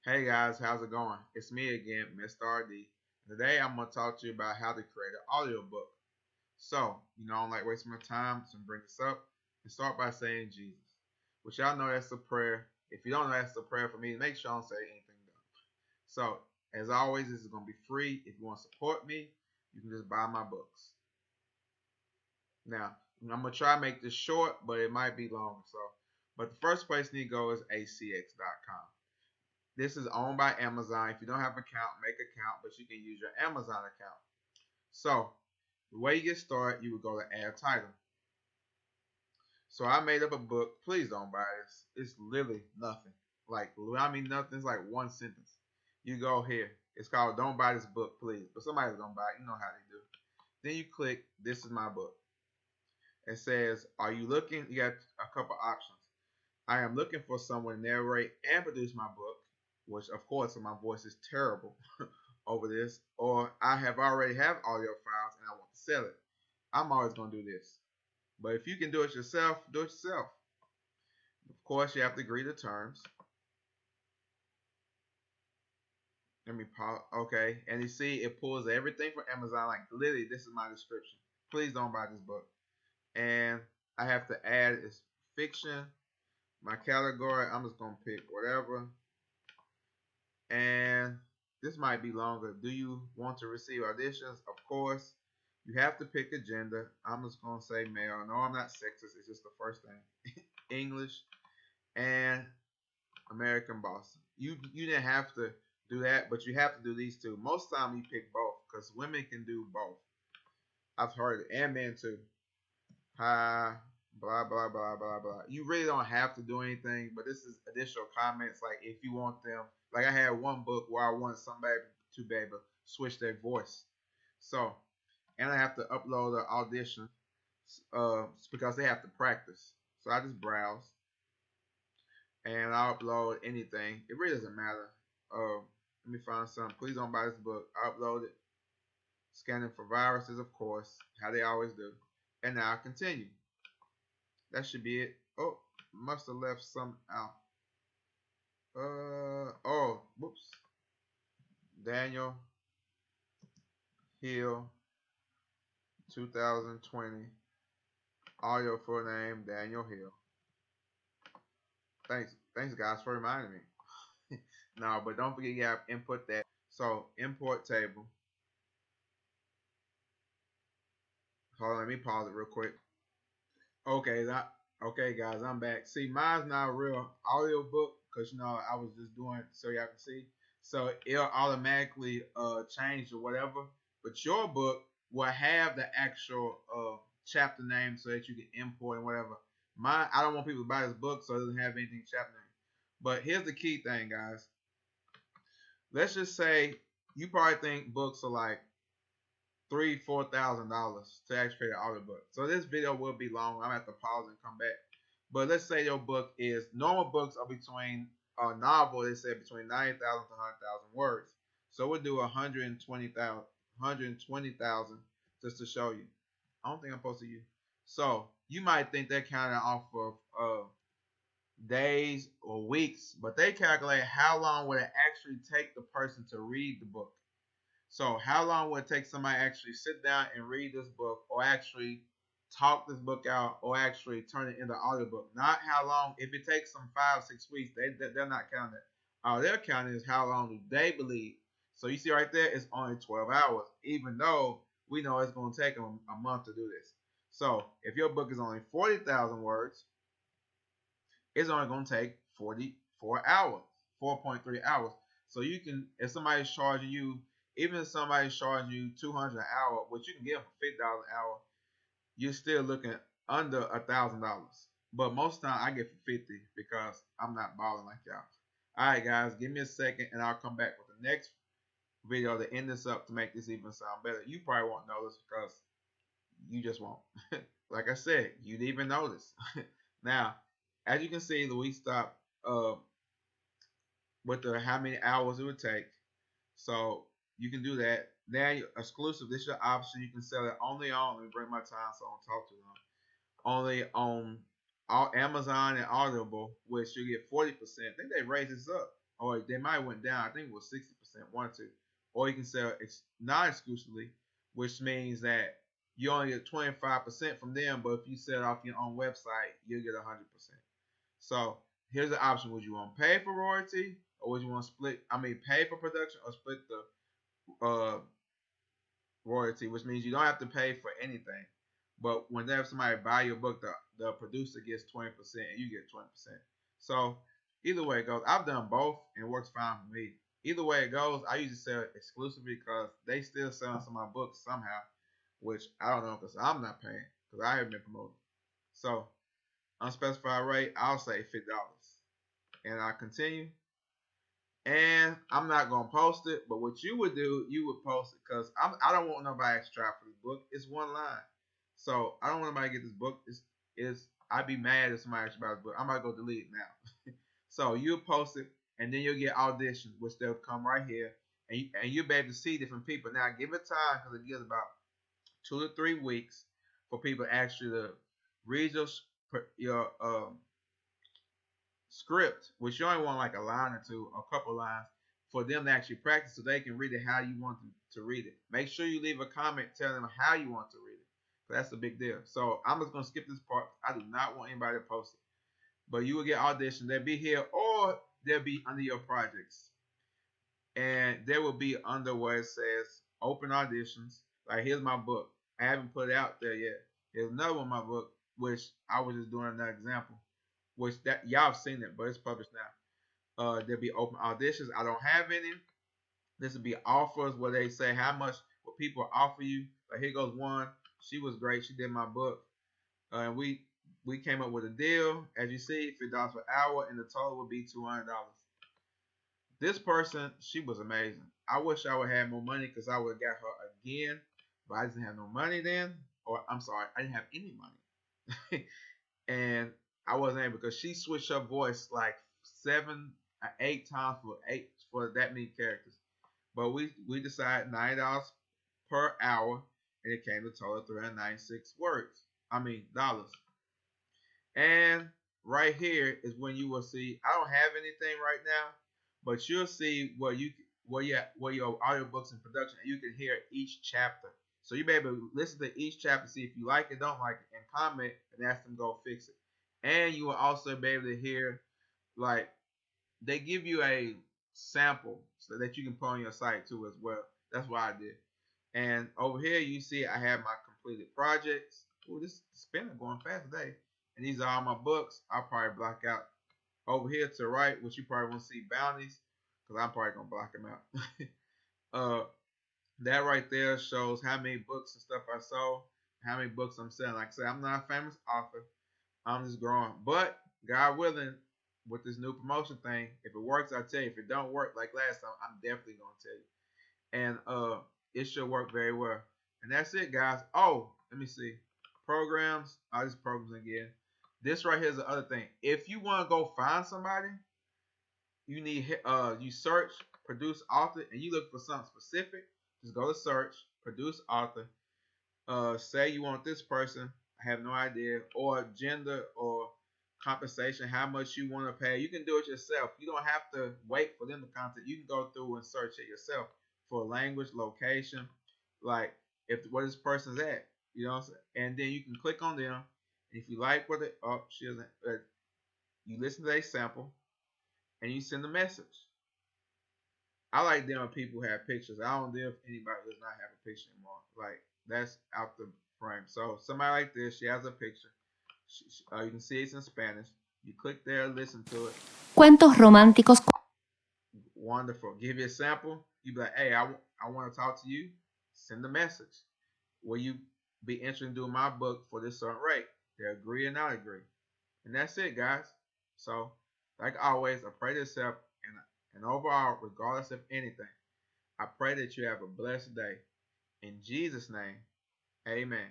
Hey guys, how's it going? It's me again, Mr.RD. Today I'm going to talk to you about how to create an audiobook. So, I don't like wasting my time, so I'm bring this up and start by saying Jesus. Which y'all know that's a prayer. If you don't know that's a prayer for me, make sure I don't say anything dumb. So, as always, this is going to be free. If you want to support me, you can just buy my books. Now, I'm going to try to make this short, but it might be longer. But the first place you need to go is ACX.com. This is owned by Amazon. If you don't have an account, make an account, but you can use your Amazon account. So, the way you get started, you would go to add title. So I made up a book. Please don't buy this. It's literally nothing. Like, when I mean nothing, it's like one sentence. You go here. It's called Don't Buy This Book, Please. But somebody's going to buy it. You know how they do. Then you click, This is my book. It says, are you looking? You got a couple options. I am looking for someone to narrate and produce my book, which of course my voice is terrible over this, or I already have audio files and I want to sell it. I'm always going to do this. But if you can do it yourself, do it yourself. Of course, you have to agree to terms. Let me pause. Okay, and you see it pulls everything from Amazon. Like literally, this is my description. Please don't buy this book. And I have to add is fiction. My category, I'm just going to pick whatever. And this might be longer. Do you want to receive auditions? Of course. You have to pick a gender. I'm just going to say male. No, I'm not sexist. It's just the first thing. English and American Boston. You didn't have to do that, but you have to do these two. Most time you pick both because women can do both. I've heard it. And men too. Hi. Blah, blah, blah, blah, blah. You really don't have to do anything, but this is additional comments. Like if you want them, like I had one book where I wanted somebody to be able to switch their voice. So, and I have to upload an audition because they have to practice. So I just browse and I upload anything. It really doesn't matter. Let me find something. Please don't buy this book. I upload it. Scanning for viruses, of course, how they always do. And now I continue. That should be it. Oh, must have left some out. Oh, whoops. Daniel Hill, 2020. Audio full name, Daniel Hill. Thanks guys for reminding me. No, but don't forget you have input that. So import table. Hold on, let me pause it real quick. Okay, guys, I'm back. See, mine's not a real audiobook because I was just doing it so y'all can see. So it'll automatically change or whatever. But your book will have the actual chapter name so that you can import and whatever. I don't want people to buy this book so it doesn't have anything chapter name. But here's the key thing, guys. Let's just say you probably think books are like $3,000-$4,000 to actually create an audiobook. So this video will be long. I'm gonna have to pause and come back. But let's say your book is normal books are between a novel. They say between 90,000 to 100,000 words. So we'll do 120,000 just to show you. I don't think I'm supposed to use. So you might think they're counting off of days or weeks, but they calculate how long would it actually take the person to read the book. So how long would it take somebody to actually sit down and read this book or actually talk this book out or actually turn it into an audiobook? Not how long. If it takes them 5-6 weeks, they're not counting it. All they're counting is how long do they believe. So you see right there, it's only 12 hours, even though we know it's going to take them a month to do this. So if your book is only 40,000 words, it's only going to take 44 hours, 4.3 hours. So you can, if somebody's charging you, even if somebody's charging you $200 an hour, which you can get for $50 an hour, you're still looking under $1,000. But most time I get for 50 because I'm not balling like y'all. Alright guys, give me a second and I'll come back with the next video to end this up to make this even sound better. You probably won't notice because you just won't. Like I said, you didn't even notice. Now, as you can see, we stopped with the how many hours it would take. So you can do that. Now, exclusive, this is your option. You can sell it only on, let me bring my time so I don't talk too long. Only on Amazon and Audible, which you get 40%. I think they raised this up. or they might went down. I think it was 60%, one or two. Or you can sell non-exclusively, which means that you only get 25% from them, but if you sell it off your own website, you'll get 100%. So here's the option: would you want to pay for royalty, or would you want to split? I mean, pay for production or split the royalty, which means you don't have to pay for anything. But whenever somebody buy your book, the producer gets 20% and you get 20%. So either way it goes, I've done both and it works fine for me. Either way it goes, I usually sell it exclusively because they still selling some of my books somehow, which I don't know because I'm not paying because I haven't been promoted. So unspecified rate, I'll say $50. And I continue. And I'm not gonna post it, but what you would do, you would post it because I don't want nobody to try for this book. It's one line, so I don't want nobody to get this book. I'd be mad if somebody actually buys this book. I'm about to go delete it now. So you'll post it, and then you'll get auditions, which they'll come right here, and you'll be able to see different people. Now give it time because it gives about 2 to 3 weeks for people actually to read your script, which you only want like a line or two, a couple lines, for them to actually practice so they can read it how you want them to read it. Make sure you leave a comment telling them how you want to read it. That's a big deal. So I'm just going to skip this part. I do not want anybody to post it. But you will get auditions. They'll be here or they'll be under your projects. And there will be under where it says open auditions. Like here's my book. I haven't put it out there yet. Here's another one of my book, which I was just doing another example. Which that y'all have seen it, but it's published now. There'll be open auditions. I don't have any. This will be offers where they say how much will people offer you. Like here goes one. She was great. She did my book. And we came up with a deal. As you see, $50 per hour, and the total would be $200. This person, she was amazing. I wish I would have more money because I would have got her again, but I didn't have no money then. Or I'm sorry, I didn't have any money. And I wasn't able because she switched her voice like 7 or 8 times for that many characters. But we decided $90 per hour, and it came to a total of 396 words. I mean dollars. And right here is when you will see. I don't have anything right now, but you'll see where your audiobooks in production, and you can hear each chapter. So you'll be able to listen to each chapter, see if you like it, don't like it, and comment and ask them to go fix it. And you will also be able to hear, like, they give you a sample so that you can put on your site too as well. That's what I did. And over here you see I have my completed projects. Ooh, this spinner going fast today. And these are all my books. I'll probably block out over here to the right, which you probably won't see bounties, because I'm probably gonna block them out. That right there shows how many books and stuff I sold, how many books I'm selling. Like I said, I'm not a famous author. I'm just growing. But God willing, with this new promotion thing, if it works, I'll tell you. If it don't work like last time, I'm definitely gonna tell you. And it should work very well. And that's it, guys. Oh, let me see. Programs. All these programs again. This right here is the other thing. If you want to go find somebody, you need you search produce author and you look for something specific. Just go to search produce author. Say you want this person. I have no idea, or gender or compensation, how much you want to pay. You can do it yourself. You don't have to wait for them to contact. You can go through and search it yourself for language, location, like if where this person's at. You know what I'm saying? And then you can click on them. If you like what they she doesn't. You listen to a sample and you send a message. I like them when people have pictures. I don't deal with anybody who does not have a picture anymore. Like that's out the frame. So somebody like this, she has a picture. You can see it's in Spanish. You click there, listen to it. Cuentos románticos. Wonderful. Give you a sample. You be like, hey, I want to talk to you. Send a message. Will you be interested in doing my book for this certain rate? They agree or not agree. And that's it, guys. So, like always, I pray this help. And overall, regardless of anything, I pray that you have a blessed day. In Jesus' name, amen.